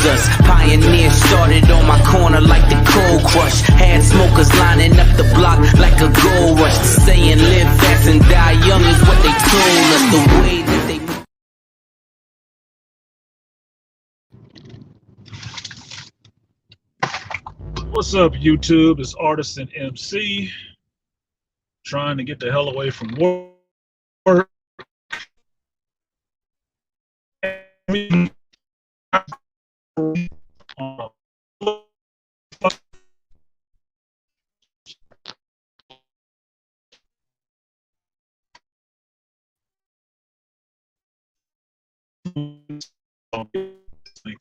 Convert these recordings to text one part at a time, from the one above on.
chose us. Pioneers started on my corner like the cold crush. Had smokers lining up the block like a gold rush. Saying live fast and die young is what they told us. The way that they What's up, YouTube? It's Artisan MC trying to get the hell away from work. Thing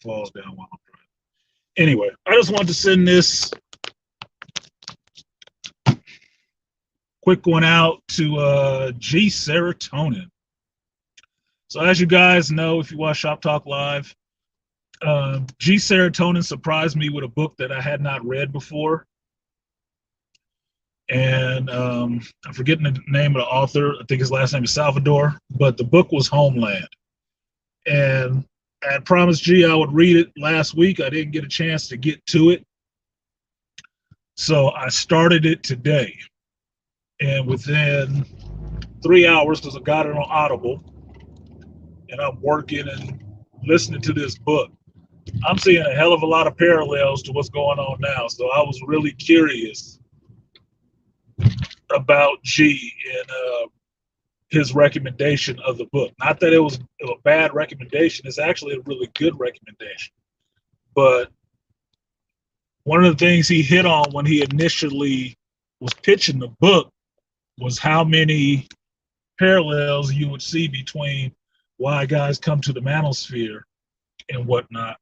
falls down while I'm driving. Anyway, I just wanted to send this quick one out to G Serotonin. So as you guys know, if you watch Shop Talk Live, G Serotonin surprised me with a book that I had not read before. And I'm forgetting the name of the author. I think his last name is Salvador, but the book was Homeland. And I had promised G I would read it last week. I didn't get a chance to get to it. So I started it today. And within 3 hours, because I got it on Audible, and I'm working and listening to this book, I'm seeing a hell of a lot of parallels to what's going on now. So I was really curious about G and his recommendation of the book. Not that it was a bad recommendation. It's actually a really good recommendation. But one of the things he hit on when he initially was pitching the book was how many parallels you would see between why guys come to the manosphere and whatnot,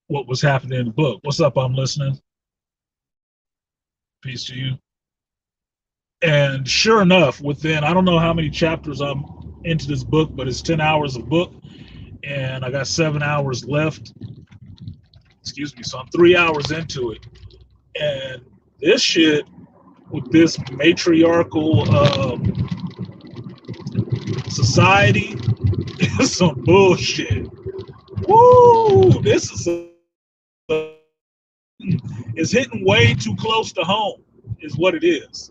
what was happening in the book. What's up? I'm listening. Peace to you. And sure enough, within, I don't know how many chapters I'm into this book, but it's 10 hours of book, and I got 7 hours left. Excuse me. So I'm 3 hours into it. And this shit, with this matriarchal society, is some bullshit. Woo! This is it's hitting way too close to home, is what it is.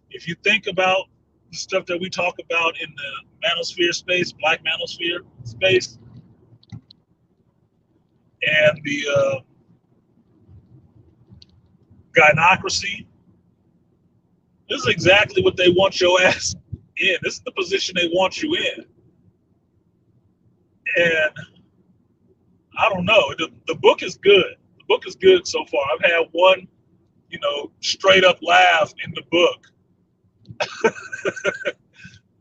If you think about the stuff that we talk about in the manosphere space, black manosphere space, and the gynocracy, this is exactly what they want your ass in. This is the position they want you in. And I don't know. The book is good. The book is good so far. I've had one, straight up laugh in the book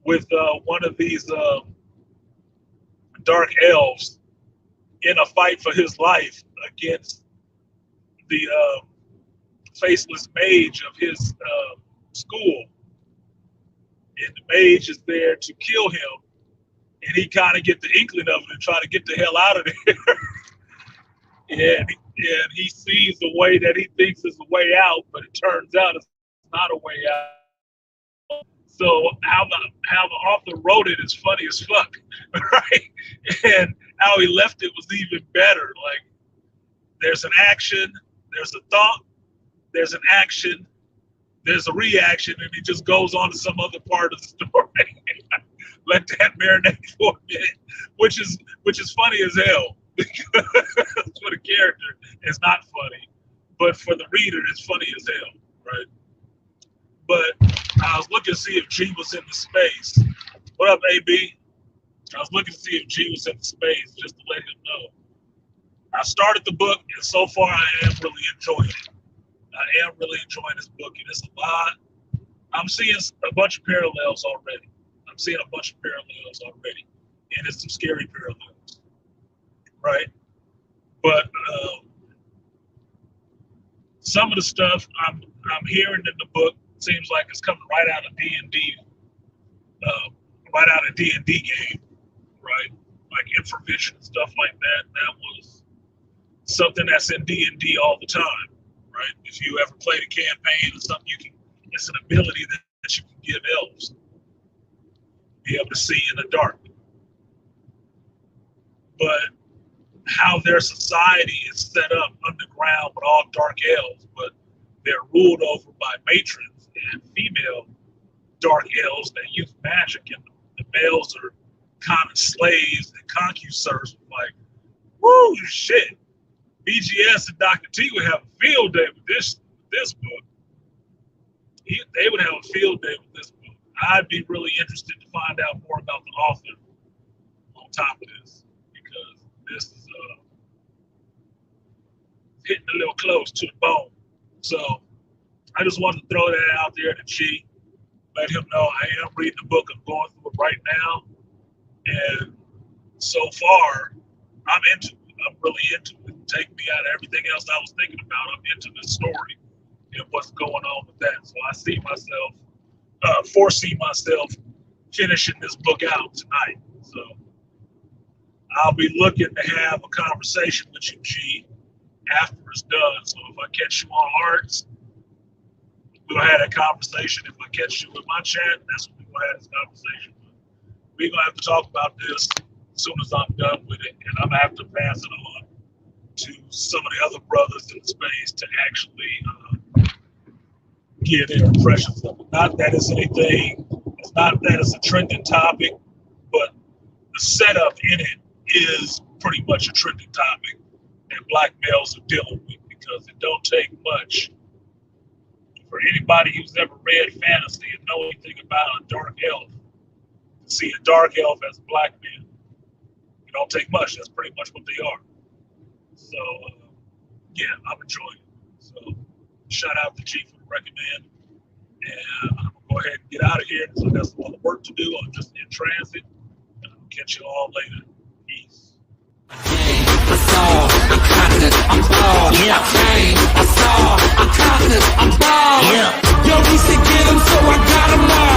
with one of these dark elves in a fight for his life against the faceless mage of his school. And the mage is there to kill him. And he kind of get the inkling of it and try to get the hell out of there. and he sees the way that he thinks is the way out, but it turns out it's not a way out. So how the author wrote it is funny as fuck, right? And how he left it was even better. Like, there's an action, there's a thought, there's an action, there's a reaction, and he just goes on to some other part of the story. Let that marinate for a minute, which is funny as hell. For the character, it's not funny, but for the reader, it's funny as hell, right? But I was looking to see if G was in the space. What up, AB? I was looking to see if G was in the space just to let him know. I started the book, and so far I am really enjoying it. I am really enjoying this book, and it's a lot. I'm seeing a bunch of parallels already. And it's some scary parallels, right? But some of the stuff I'm hearing in the book seems like it's coming right out of D&D, right out of D&D game, right? Like information and stuff like that. That was something that's in D&D all the time, right? If you ever played a campaign or something, it's an ability that you can give elves. Be able to see in the dark. But how their society is set up underground with all dark elves, but they're ruled over by matrons and female dark elves that use magic, and the males are kind of slaves and concubines. Like, woo, shit. BGS and Dr. T would have a field day with this book. They would have a field day with this book. I'd be really interested to find out more about the author on top of this, because this is hitting a little close to the bone. So I just wanted to throw that out there to G, let him know I am reading the book. I'm going through it right now, and so far I'm into it. I'm really into it. Take me out of everything else I was thinking about. I'm into the story and what's going on with that. So I see myself, foresee myself finishing this book out tonight. So I'll be looking to have a conversation with you, G, after it's done. So if I catch you on Arts, we'll have that conversation. If I catch you with my chat, that's when we'll have this conversation. We're going to have to talk about this as soon as I'm done with it, and I'm going to have to pass it on to some of the other brothers in the space to actually give their impressions of it. Not that it's anything, it's not that it's a trending topic, but the setup in it is pretty much a trending topic that black males are dealing with, because it don't take much for anybody who's ever read fantasy and know anything about a dark elf to see a dark elf as a black man. It don't take much. That's pretty much what they are. So, yeah, I'm enjoying it. So, shout out to Chief for the recommend. And I'm going to go ahead and get out of here because I got some other work to do. I'm just in transit. And I'll catch you all later. Peace. I saw, I conquered, I'm bald. Yeah. I saw, I conquered, I'm bald. Yeah. Yo, we should get 'em, so I got 'em all.